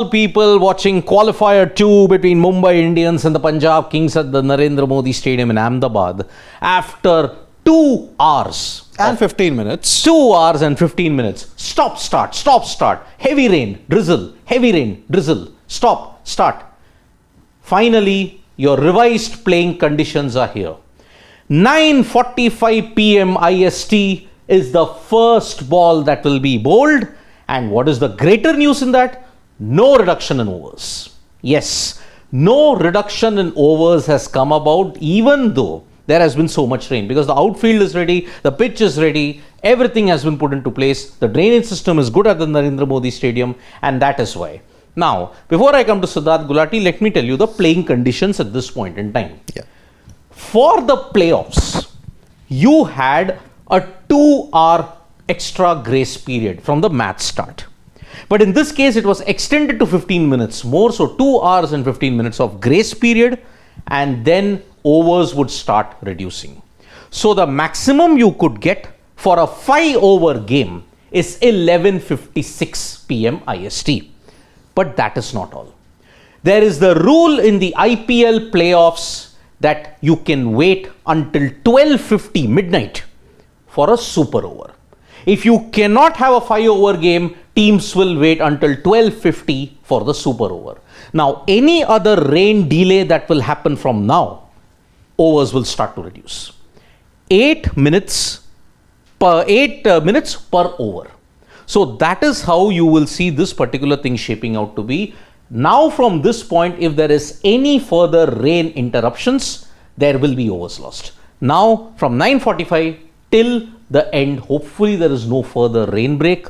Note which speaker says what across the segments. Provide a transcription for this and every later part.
Speaker 1: People watching qualifier 2 between Mumbai Indians and the Punjab Kings at the Narendra Modi Stadium in Ahmedabad after 2 hours
Speaker 2: and 15 minutes.
Speaker 1: 2 hours and 15 minutes. Stop, start. Heavy rain, drizzle. Stop, start. Finally, your revised playing conditions are here. 9:45 p.m. IST is the first ball that will be bowled. And what is the greater news in that? No reduction in overs. Yes, no reduction in overs has come about even though there has been so much rain, because the outfield is ready, the pitch is ready, everything has been put into place. The drainage system is good at the Narendra Modi Stadium, and that is why. Now, before I come to Siddharth Gulati, let me tell you the playing conditions at this point in time.
Speaker 2: Yeah.
Speaker 1: For the playoffs, you had a 2-hour extra grace period from the match start. But in this case, it was extended to 15 minutes more. So 2 hours and 15 minutes of grace period, and then overs would start reducing. So the maximum you could get for a 5-over game is 11:56 p.m. IST. But that is not all. There is the rule in the IPL playoffs that you can wait until 12:50 midnight for a super over. If you cannot have a 5-over game, teams will wait until 12:50 for the super over. Now, any other rain delay that will happen from now, overs will start to reduce. 8 minutes per over. So that is how you will see this particular thing shaping out to be. Now, from this point, if there is any further rain interruptions, there will be overs lost. Now, from 9:45 till the end, hopefully there is no further rain break.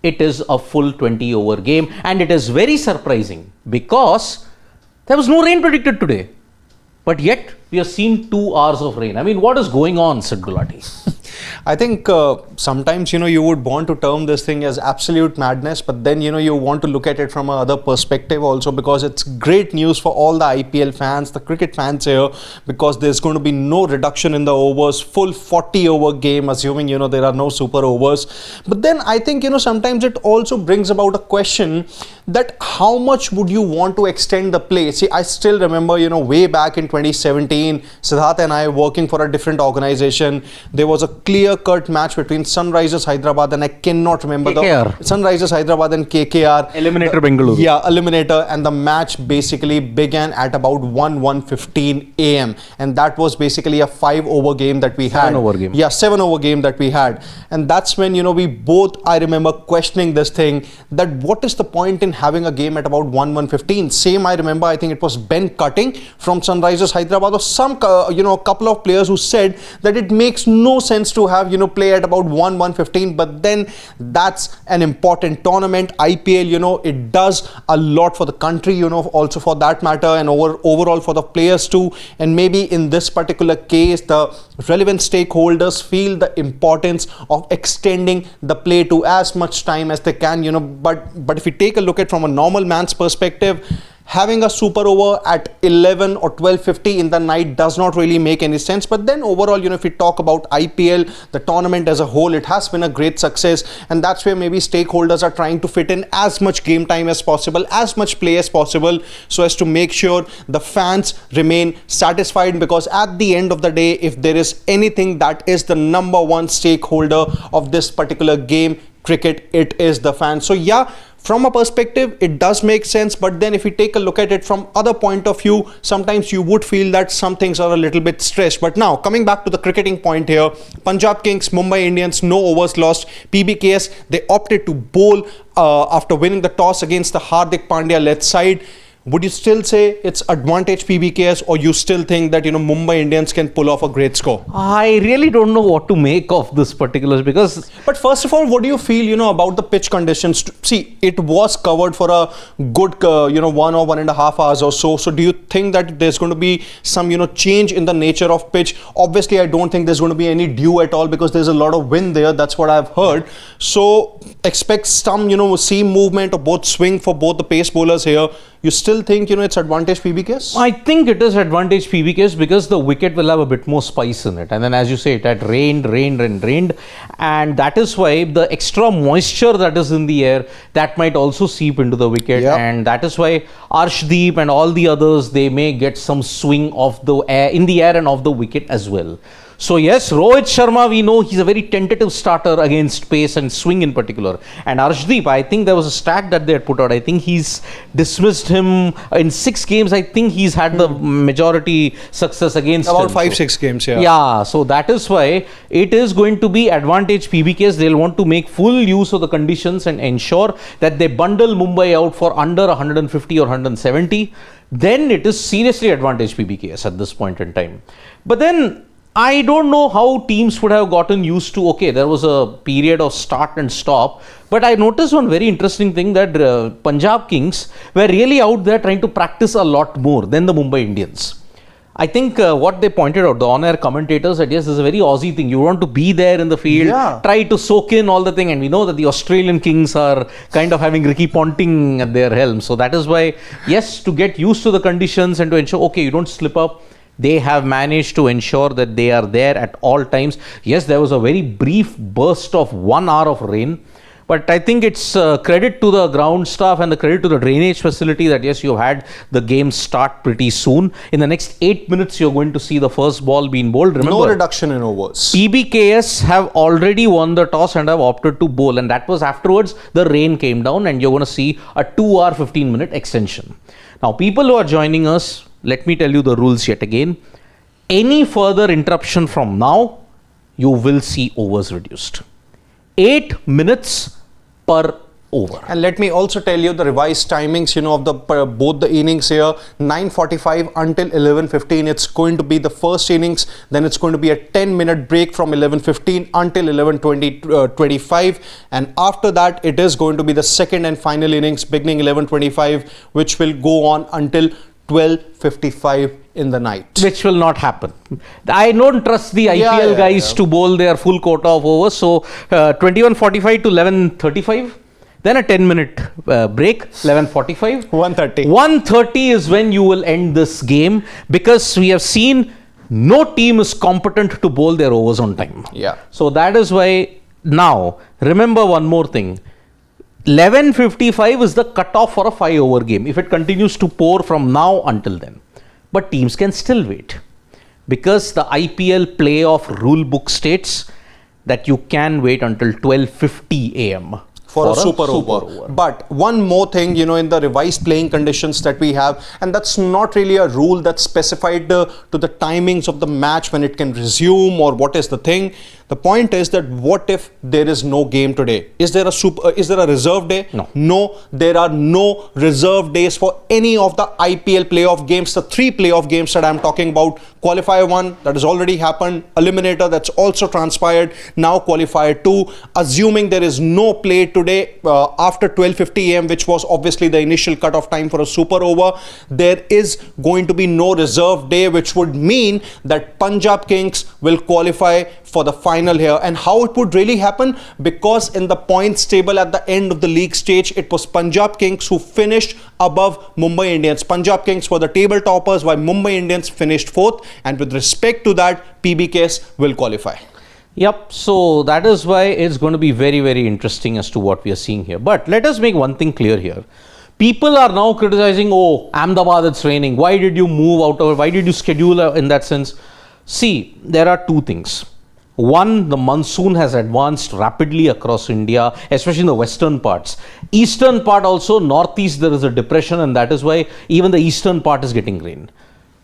Speaker 1: It is a full 20-over game, and it is very surprising because there was no rain predicted today. But yet, we have seen 2 hours of rain. I mean, what is going on, Sid Gulati?
Speaker 2: I think sometimes, you would want to term this thing as absolute madness, but then, you want to look at it from another perspective also, because it's great news for all the IPL fans, the cricket fans here, because there's going to be no reduction in the overs, full 40-over game, assuming, there are no super overs. But then I think, sometimes it also brings about a question that how much would you want to extend the play? See, I still remember, way back in 2017, Siddharth and I working for a different organization. There was a clear-cut match between Sunrisers Hyderabad and I cannot remember
Speaker 1: KKR.
Speaker 2: the Sunrisers Hyderabad and KKR.
Speaker 1: Eliminator Bengaluru.
Speaker 2: Yeah, eliminator, and the match basically began at about 1:15 a.m. and that was basically a 5-over game that we had.
Speaker 1: 7-over game.
Speaker 2: Yeah, 7-over game that we had, and that's when we both, I remember, questioning this thing, that what is the point in having a game at about 1:15. Same, I remember, I think it was Ben Cutting from Sunrisers Hyderabad or some a couple of players who said that it makes no sense to have play at about 1:15. But then that's an important tournament. IPL, it does a lot for the country, also for that matter, and overall for the players too. And maybe in this particular case, the relevant stakeholders feel the importance of extending the play to as much time as they can, but if we take a look at from a normal man's perspective, having a super over at 11 or 12:50 in the night does not really make any sense. But then overall, if we talk about IPL, the tournament as a whole, it has been a great success, and that's where maybe stakeholders are trying to fit in as much game time as possible, as much play as possible, so as to make sure the fans remain satisfied, because at the end of the day, if there is anything that is the number one stakeholder of this particular game, cricket, it is the fans. So yeah, from a perspective, it does make sense, but then if we take a look at it from other point of view, sometimes you would feel that some things are a little bit stretched. But now, coming back to the cricketing point here, Punjab Kings, Mumbai Indians, no overs lost. PBKS, they opted to bowl after winning the toss against the Hardik Pandya-led side. Would you still say it's advantage PBKS, or you still think that Mumbai Indians can pull off a great score?
Speaker 1: I really don't know what to make of this particular, because...
Speaker 2: But first of all, what do you feel, about the pitch conditions? See, it was covered for a good, 1 or 1.5 hours or so. So do you think that there's going to be some, change in the nature of pitch? Obviously, I don't think there's going to be any dew at all, because there's a lot of wind there. That's what I've heard. So expect some, seam movement or both swing for both the pace bowlers here. you still think, it's advantage PBKS?
Speaker 1: I think it is advantage PBKS because the wicket will have a bit more spice in it. And then as you say, it had rained. And that is why the extra moisture that is in the air, that might also seep into the wicket.
Speaker 2: Yeah.
Speaker 1: And that is why Arshdeep and all the others, they may get some swing of the air, in the air and off the wicket as well. So yes, Rohit Sharma, we know he's a very tentative starter against pace and swing in particular. And Arshdeep, I think there was a stat that they had put out. I think he's dismissed him in 6 games. I think he's had the majority success against
Speaker 2: About
Speaker 1: him.
Speaker 2: 5-6 games, yeah.
Speaker 1: Yeah, so that is why it is going to be advantage PBKs. They'll want to make full use of the conditions and ensure that they bundle Mumbai out for under 150 or 170. Then it is seriously advantage PBKs at this point in time. But then I don't know how teams would have gotten used to, okay, there was a period of start and stop, but I noticed one very interesting thing that Punjab Kings were really out there trying to practice a lot more than the Mumbai Indians. I think what they pointed out, the on-air commentators said, yes, this is a very Aussie thing. You want to be there in the field, try to soak in all the thing. And we know that the Australian Kings are kind of having Ricky Ponting at their helm. So that is why, yes, to get used to the conditions and to ensure, okay, you don't slip up. They have managed to ensure that they are there at all times. Yes, there was a very brief burst of 1 hour of rain. But I think it's credit to the ground staff and the credit to the drainage facility that yes, you had the game start pretty soon. In the next 8 minutes, you're going to see the first ball being bowled. Remember,
Speaker 2: no reduction in overs.
Speaker 1: PBKS have already won the toss and have opted to bowl. And that was afterwards, the rain came down and you're going to see a 2 hour, 15-minute extension. Now, people who are joining us, let me tell you the rules yet again. Any further interruption from now, you will see overs reduced. 8 minutes per over.
Speaker 2: And let me also tell you the revised timings, of the both the innings here. 9:45 until 11:15. It's going to be the first innings. Then it's going to be a 10-minute break from 11:15 until 11:25. And after that, it is going to be the second and final innings beginning 11:25, which will go on until 12:55 in the night.
Speaker 1: Which will not happen. I don't trust the IPL guys to bowl their full quota of overs. So 21:45 to 11:35. Then a 10-minute break, 11:45.
Speaker 2: 1:30.
Speaker 1: 1:30 is when you will end this game because we have seen no team is competent to bowl their overs on time.
Speaker 2: Yeah.
Speaker 1: So that is why now, remember one more thing. 11:55 is the cutoff for a 5-over game if it continues to pour from now until then. But teams can still wait because the IPL playoff rule book states that you can wait until 12:50 a.m.
Speaker 2: For a super over. But one more thing, in the revised playing conditions that we have, and that's not really a rule that's specified to the timings of the match when it can resume or what is the thing. The point is that what if there is no game today? Is there a reserve day?
Speaker 1: No.
Speaker 2: No, there are no reserve days for any of the IPL playoff games. The 3 playoff games that I'm talking about, qualifier 1 that has already happened, eliminator that's also transpired, now qualifier 2. Assuming there is no play today after 12:50 a.m., which was obviously the initial cutoff time for a super over, there is going to be no reserve day, which would mean that Punjab Kings will qualify for the final here. And how it would really happen, because in the points table at the end of the league stage, it was Punjab Kings who finished above Mumbai Indians. Punjab Kings were the table toppers while Mumbai Indians finished 4th, and with respect to that, PBKS will qualify.
Speaker 1: Yep, so that is why it's going to be very, very interesting as to what we are seeing here. But let us make one thing clear here. People are now criticizing, oh, Ahmedabad, it's raining. Why did you move out of it? Why did you schedule in that sense? See, there are 2 things. One, the monsoon has advanced rapidly across India, especially in the western parts. Eastern part also, northeast, there is a depression, and that is why even the eastern part is getting rain.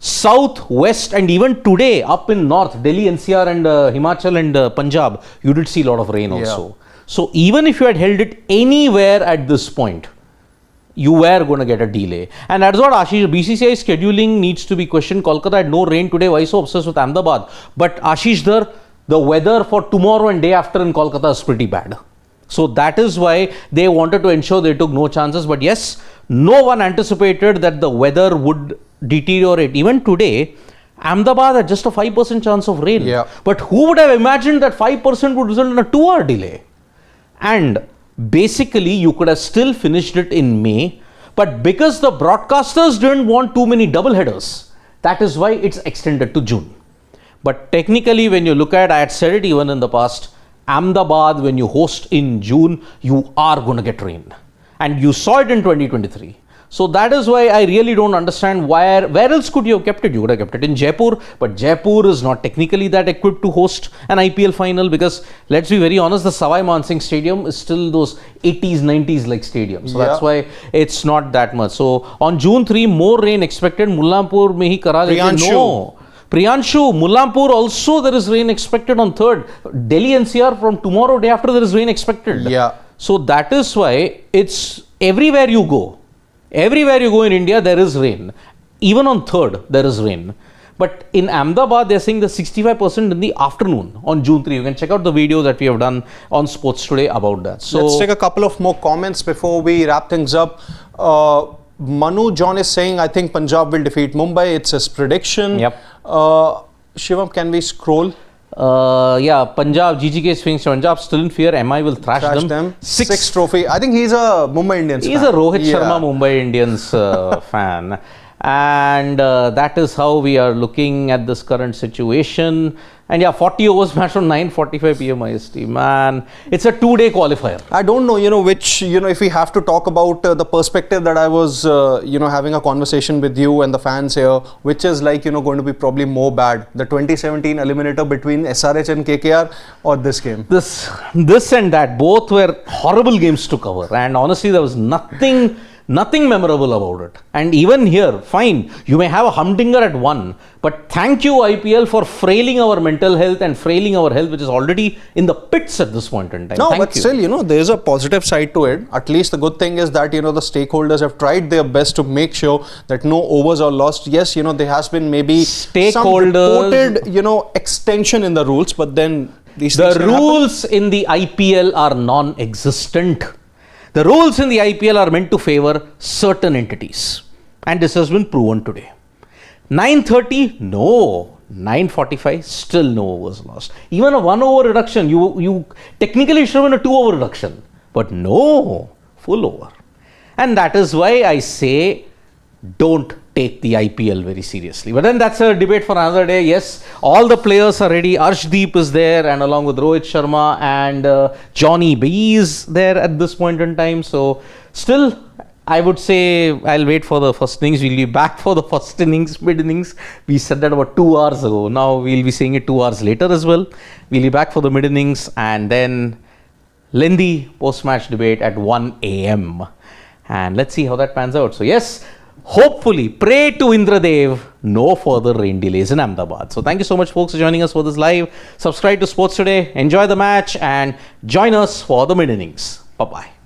Speaker 1: South, west, and even today up in north, Delhi, NCR and Himachal and Punjab, you did see a lot of rain also. So even if you had held it anywhere at this point, you were going to get a delay. And that's what BCCI scheduling needs to be questioned. Kolkata had no rain today. Why so obsessed with Ahmedabad? But Ashish Dhar, the weather for tomorrow and day after in Kolkata is pretty bad. So that is why they wanted to ensure they took no chances. But yes, no one anticipated that the weather would deteriorate. Even today, Ahmedabad had just a 5% chance of rain.
Speaker 2: Yeah.
Speaker 1: But who would have imagined that 5% would result in a 2-hour delay? And basically, you could have still finished it in May. But because the broadcasters didn't want too many double headers, that is why it's extended to June. But technically, when you look at, I had said it even in the past, Ahmedabad, when you host in June, you are going to get rain. And you saw it in 2023. So that is why I really don't understand where else could you have kept it? You would have kept it in Jaipur, but Jaipur is not technically that equipped to host an IPL final, because let's be very honest, the Savai Mansingh Stadium is still those 80s, 90s like stadium. So that's why it's not that much. So on June 3, more rain expected. Mullampur mein hi kara dete. No. Priyanshu, Mullampur also there is rain expected on 3rd. Delhi NCR from tomorrow day after there is rain expected.
Speaker 2: Yeah.
Speaker 1: So that is why it's everywhere you go. Everywhere you go in India, there is rain. Even on 3rd, there is rain. But in Ahmedabad, they're saying the 65% in the afternoon on June 3. You can check out the video that we have done on Sports Today about that. So
Speaker 2: let's take a couple of more comments before we wrap things up. Manu John is saying, I think Punjab will defeat Mumbai. It's his prediction.
Speaker 1: Yep.
Speaker 2: Shivam, can we scroll?
Speaker 1: Yeah, Punjab, GGK swings Punjab still in fear. MI will thrash them.
Speaker 2: Six trophy. I think he's a Mumbai Indians
Speaker 1: fan. He's a Rohit Sharma Mumbai Indians fan. And that is how we are looking at this current situation. And yeah, 40 overs match on 9:45 PM IST. Man, it's a 2-day qualifier.
Speaker 2: I don't know, which, if we have to talk about the perspective that I was, having a conversation with you and the fans here, which is like, going to be probably more bad. The 2017 eliminator between SRH and KKR or this game?
Speaker 1: This and that, both were horrible games to cover. And honestly, there was nothing memorable about it. And even here, fine, you may have a humdinger at 1, but thank you IPL for frailing our mental health and frailing our health, which is already in the pits at this point in time.
Speaker 2: No, but still, there's a positive side to it. At least the good thing is that, the stakeholders have tried their best to make sure that no overs are lost. Yes, there has been maybe some reported, extension in the rules, but then
Speaker 1: the rules in the IPL are non-existent. The rules in the IPL are meant to favor certain entities, and this has been proven today. 9:30, no. 9:45, still no overs lost. Even a 1 over reduction, you technically should have been a 2 over reduction, but no, full over. And that is why I say, don't take the IPL very seriously. But then that's a debate for another day. Yes, all the players are ready. Arshdeep is there, and along with Rohit Sharma and Johnny B is there at this point in time. So still, I would say I'll wait for the first innings. We'll be back for the first innings, mid innings. We said that about 2 hours ago. Now we'll be saying it 2 hours later as well. We'll be back for the mid innings, and then lengthy post-match debate at 1 AM. And let's see how that pans out. So yes, hopefully, pray to Indradev, no further rain delays in Ahmedabad. So thank you so much, folks, for joining us for this live. Subscribe to Sports Today, enjoy the match, and join us for the mid innings. Bye-bye.